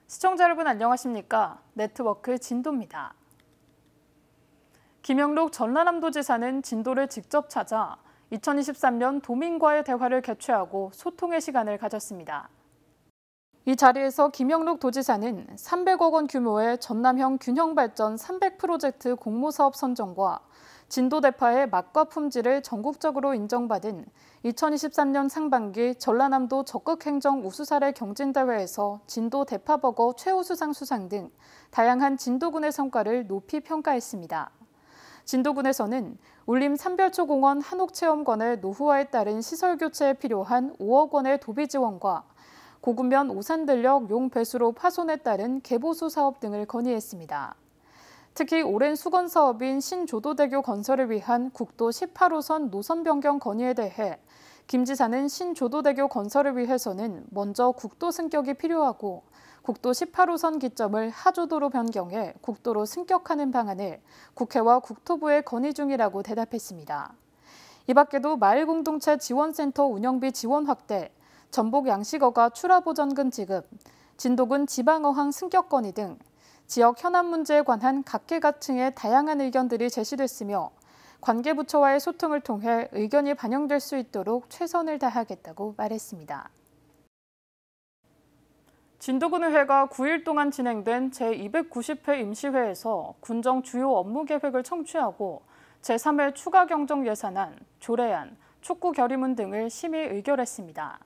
시청자 여러분 안녕하십니까? 네트워크 진도입니다. 김영록 전라남도지사는 진도를 직접 찾아 2023년 도민과의 대화를 개최하고 소통의 시간을 가졌습니다. 이 자리에서 김영록 도지사는 300억 원 규모의 전남형 균형발전 300 프로젝트 공모사업 선정과 진도 대파의 맛과 품질을 전국적으로 인정받은 2023년 상반기 전라남도 적극행정 우수사례 경진대회에서 진도 대파버거 최우수상 수상 등 다양한 진도군의 성과를 높이 평가했습니다. 진도군에서는 울림 삼별초공원 한옥체험관의 노후화에 따른 시설 교체에 필요한 5억 원의 도비 지원과 고군면 오산들녘 용배수로 파손에 따른 개보수 사업 등을 건의했습니다. 특히 오랜 수건 사업인 신조도대교 건설을 위한 국도 18호선 노선 변경 건의에 대해 김 지사는 신조도대교 건설을 위해서는 먼저 국도 승격이 필요하고 국도 18호선 기점을 하조도로 변경해 국도로 승격하는 방안을 국회와 국토부에 건의 중이라고 대답했습니다. 이 밖에도 마을공동체 지원센터 운영비 지원 확대, 전복 양식어가 출하보전금 지급, 진도군 지방어항 승격 건의 등 지역 현안 문제에 관한 각계각층의 다양한 의견들이 제시됐으며 관계부처와의 소통을 통해 의견이 반영될 수 있도록 최선을 다하겠다고 말했습니다. 진도군의회가 9일 동안 진행된 제290회 임시회에서 군정 주요 업무 계획을 청취하고 제3회 추가 경정 예산안, 조례안, 촉구 결의문 등을 심의 의결했습니다.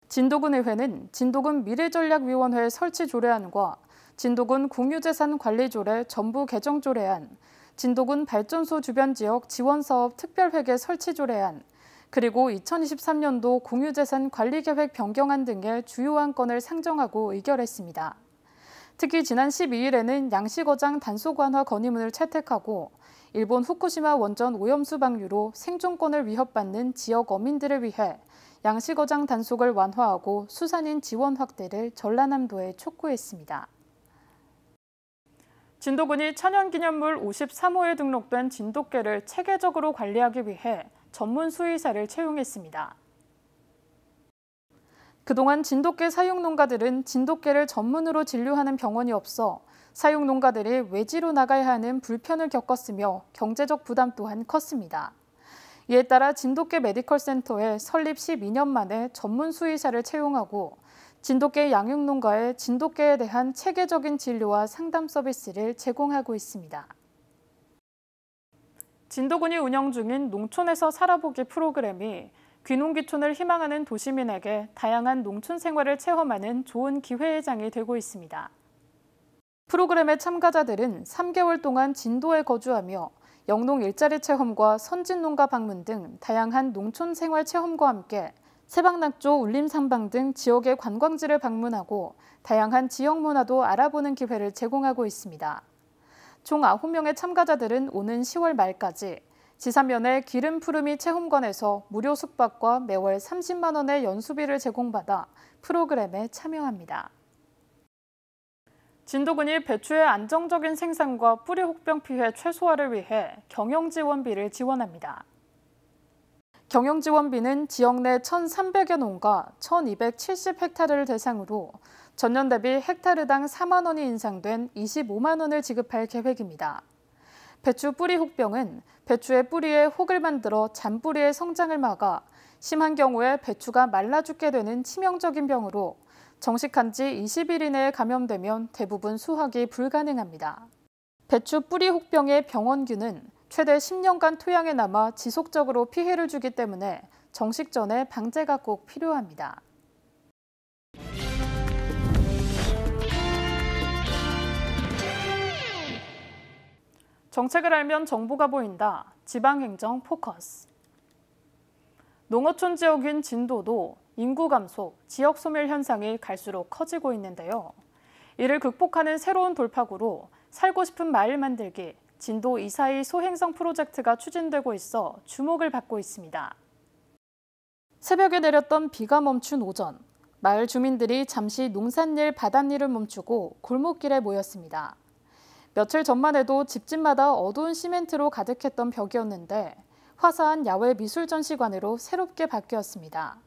진도군의회는 진도군 미래전략위원회 설치 조례안과 진도군 공유재산 관리조례 전부 개정 조례안, 진도군 발전소 주변 지역 지원사업 특별회계 설치 조례안, 그리고 2023년도 공유재산 관리계획 변경안 등의 주요 안건을 상정하고 의결했습니다. 특히 지난 12일에는 양식어장 단속 완화 건의문을 채택하고 일본 후쿠시마 원전 오염수 방류로 생존권을 위협받는 지역 어민들을 위해 양식어장 단속을 완화하고 수산인 지원 확대를 전라남도에 촉구했습니다. 진도군이 천연기념물 53호에 등록된 진돗개를 체계적으로 관리하기 위해 전문 수의사를 채용했습니다. 그동안 진돗개 사육농가들은 진돗개를 전문으로 진료하는 병원이 없어 사육농가들이 외지로 나가야 하는 불편을 겪었으며 경제적 부담 또한 컸습니다. 이에 따라 진돗개 메디컬센터에 설립 12년 만에 전문 수의사를 채용하고 진돗개 양육농가에 진돗개에 대한 체계적인 진료와 상담 서비스를 제공하고 있습니다. 진도군이 운영 중인 농촌에서 살아보기 프로그램이 귀농귀촌을 희망하는 도시민에게 다양한 농촌 생활을 체험하는 좋은 기회의 장이 되고 있습니다. 프로그램의 참가자들은 3개월 동안 진도에 거주하며 영농 일자리 체험과 선진농가 방문 등 다양한 농촌 생활 체험과 함께 세방낙조, 울림산방 등 지역의 관광지를 방문하고 다양한 지역 문화도 알아보는 기회를 제공하고 있습니다. 총 9명의 참가자들은 오는 10월 말까지 지사면의 기름 푸르미 체험관에서 무료 숙박과 매월 30만 원의 연수비를 제공받아 프로그램에 참여합니다. 진도군이 배추의 안정적인 생산과 뿌리 혹병 피해 최소화를 위해 경영지원비를 지원합니다. 경영지원비는 지역 내 1,300여 농가 1,270헥타르를 대상으로 전년 대비 헥타르당 4만 원이 인상된 25만 원을 지급할 계획입니다. 배추 뿌리 혹병은 배추의 뿌리에 혹을 만들어 잔뿌리의 성장을 막아 심한 경우에 배추가 말라 죽게 되는 치명적인 병으로 정식한 지 20일 이내에 감염되면 대부분 수확이 불가능합니다. 배추 뿌리 혹병의 병원균은 최대 10년간 토양에 남아 지속적으로 피해를 주기 때문에 정식 전에 방제가 꼭 필요합니다. 정책을 알면 정보가 보인다. 지방행정 포커스. 농어촌 지역인 진도도 인구 감소, 지역 소멸 현상이 갈수록 커지고 있는데요. 이를 극복하는 새로운 돌파구로 살고 싶은 마을 만들기, 진도 242 소행성 프로젝트가 추진되고 있어 주목을 받고 있습니다. 새벽에 내렸던 비가 멈춘 오전, 마을 주민들이 잠시 농산일, 바닷일을 멈추고 골목길에 모였습니다. 며칠 전만 해도 집집마다 어두운 시멘트로 가득했던 벽이었는데 화사한 야외 미술 전시관으로 새롭게 바뀌었습니다.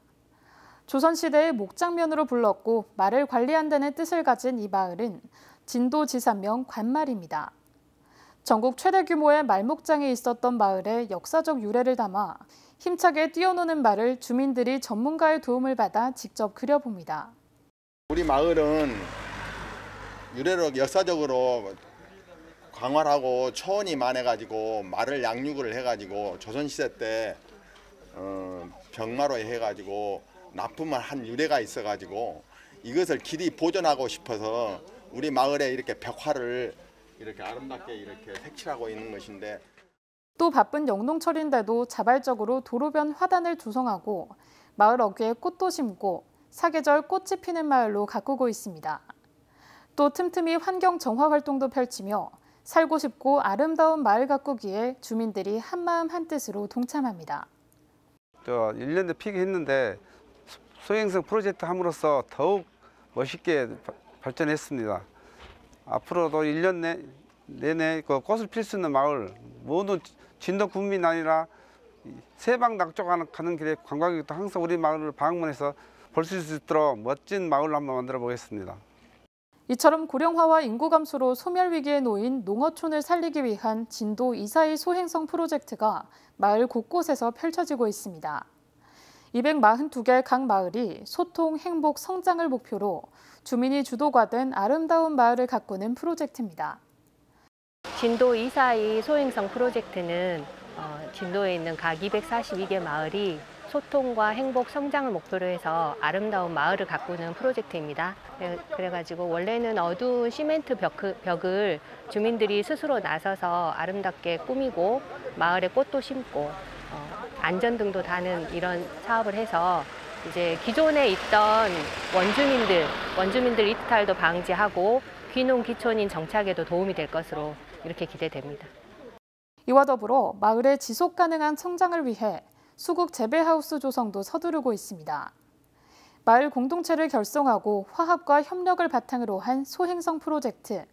조선시대의 목장면으로 불렀고 말을 관리한다는 뜻을 가진 이 마을은 진도지산면 관말입니다. 전국 최대 규모의 말목장이 있었던 마을의 역사적 유래를 담아 힘차게 뛰어노는 말을 주민들이 전문가의 도움을 받아 직접 그려봅니다. 우리 마을은 유래로 역사적으로 광활하고 초원이 많아가지고 말을 양육을 해가지고 조선시대 때 병마로 해가지고 납품을 한 유래가 있어가지고 이것을 길이 보존하고 싶어서 우리 마을에 이렇게 벽화를 이렇게 아름답게 이렇게 색칠하고 있는 것인데, 또 바쁜 영농철인데도 자발적으로 도로변 화단을 조성하고 마을 어귀에 꽃도 심고 사계절 꽃이 피는 마을로 가꾸고 있습니다. 또 틈틈이 환경 정화 활동도 펼치며 살고 싶고 아름다운 마을 가꾸기에 주민들이 한마음 한뜻으로 동참합니다. 1년도 피기했는데 소행성 프로젝트 함으로써 더욱 멋있게 발전했습니다. 앞으로도 1년 내내 꽃을 필 수 있는 마을, 모든 진도군민 아니라 세방 낙조가는 길에 관광객도 항상 우리 마을을 방문해서 볼 수 있도록 멋진 마을로 한번 만들어 보겠습니다. 이처럼 고령화와 인구 감소로 소멸 위기에 놓인 농어촌을 살리기 위한 진도 242 소행성 프로젝트가 마을 곳곳에서 펼쳐지고 있습니다. 242개 각 마을이 소통, 행복, 성장을 목표로 주민이 주도가 된 아름다운 마을을 가꾸는 프로젝트입니다. 진도 242 소행성 프로젝트는 진도에 있는 각 242개 마을이 소통과 행복, 성장을 목표로 해서 아름다운 마을을 가꾸는 프로젝트입니다. 그래가지고 원래는 어두운 시멘트 벽을 주민들이 스스로 나서서 아름답게 꾸미고 마을에 꽃도 심고 안전등도 다는 이런 사업을 해서 이제 기존에 있던 원주민들 이탈도 방지하고 귀농 귀촌인 정착에도 도움이 될 것으로 이렇게 기대됩니다. 이와 더불어 마을의 지속 가능한 성장을 위해 수국 재배하우스 조성도 서두르고 있습니다. 마을 공동체를 결성하고 화합과 협력을 바탕으로 한 소행성 프로젝트.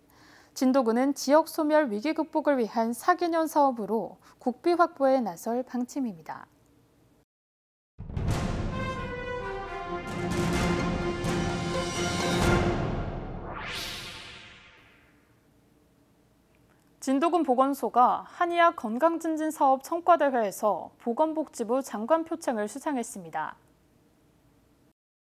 진도군은 지역 소멸 위기 극복을 위한 4개년 사업으로 국비 확보에 나설 방침입니다. 진도군 보건소가 한의학 건강증진 사업 성과대회에서 보건복지부 장관 표창을 수상했습니다.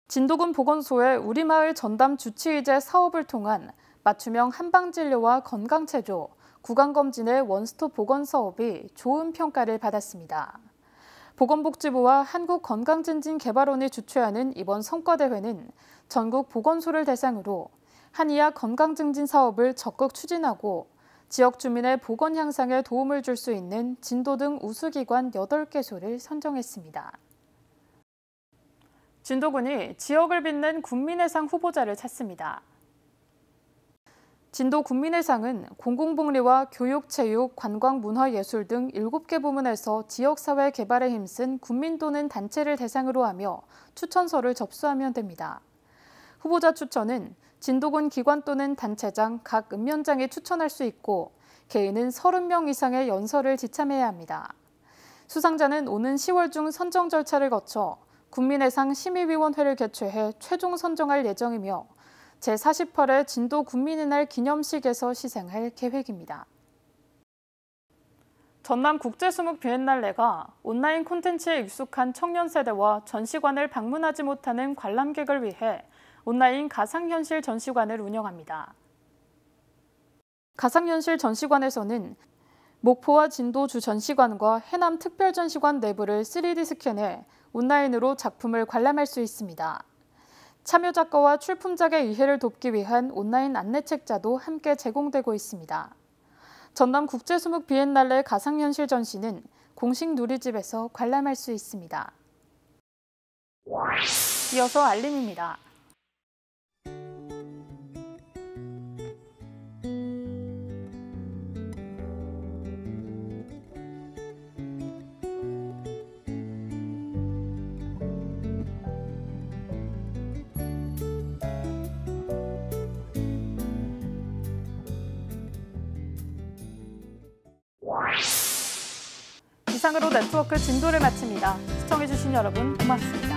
진도군 보건소의 우리마을 전담 주치의제 사업을 통한 맞춤형 한방진료와 건강체조, 구강검진의 원스톱 보건사업이 좋은 평가를 받았습니다. 보건복지부와 한국건강증진개발원이 주최하는 이번 성과대회는 전국 보건소를 대상으로 한의학 건강증진 사업을 적극 추진하고 지역 주민의 보건 향상에 도움을 줄 수 있는 진도 등 우수기관 8개소를 선정했습니다. 진도군이 지역을 빛낸 국민의상 후보자를 찾습니다. 진도 국민의상은 공공복리와 교육, 체육, 관광, 문화, 예술 등 7개 부문에서 지역사회 개발에 힘쓴 국민 또는 단체를 대상으로 하며 추천서를 접수하면 됩니다. 후보자 추천은 진도군 기관 또는 단체장 각 읍면장이 추천할 수 있고 개인은 30명 이상의 연설을 지참해야 합니다. 수상자는 오는 10월 중 선정 절차를 거쳐 국민의상 심의위원회를 개최해 최종 선정할 예정이며 제48회 진도 국민의 날 기념식에서 시상할 계획입니다. 전남 국제수묵 비엔날레가 온라인 콘텐츠에 익숙한 청년 세대와 전시관을 방문하지 못하는 관람객을 위해 온라인 가상현실 전시관을 운영합니다. 가상현실 전시관에서는 목포와 진도 주 전시관과 해남 특별전시관 내부를 3D 스캔해 온라인으로 작품을 관람할 수 있습니다. 참여 작가와 출품작의 이해를 돕기 위한 온라인 안내책자도 함께 제공되고 있습니다. 전남 국제수묵 비엔날레 가상현실 전시는 공식 누리집에서 관람할 수 있습니다. 이어서 알림입니다. 이상으로 네트워크 진도를 마칩니다. 시청해주신 여러분 고맙습니다.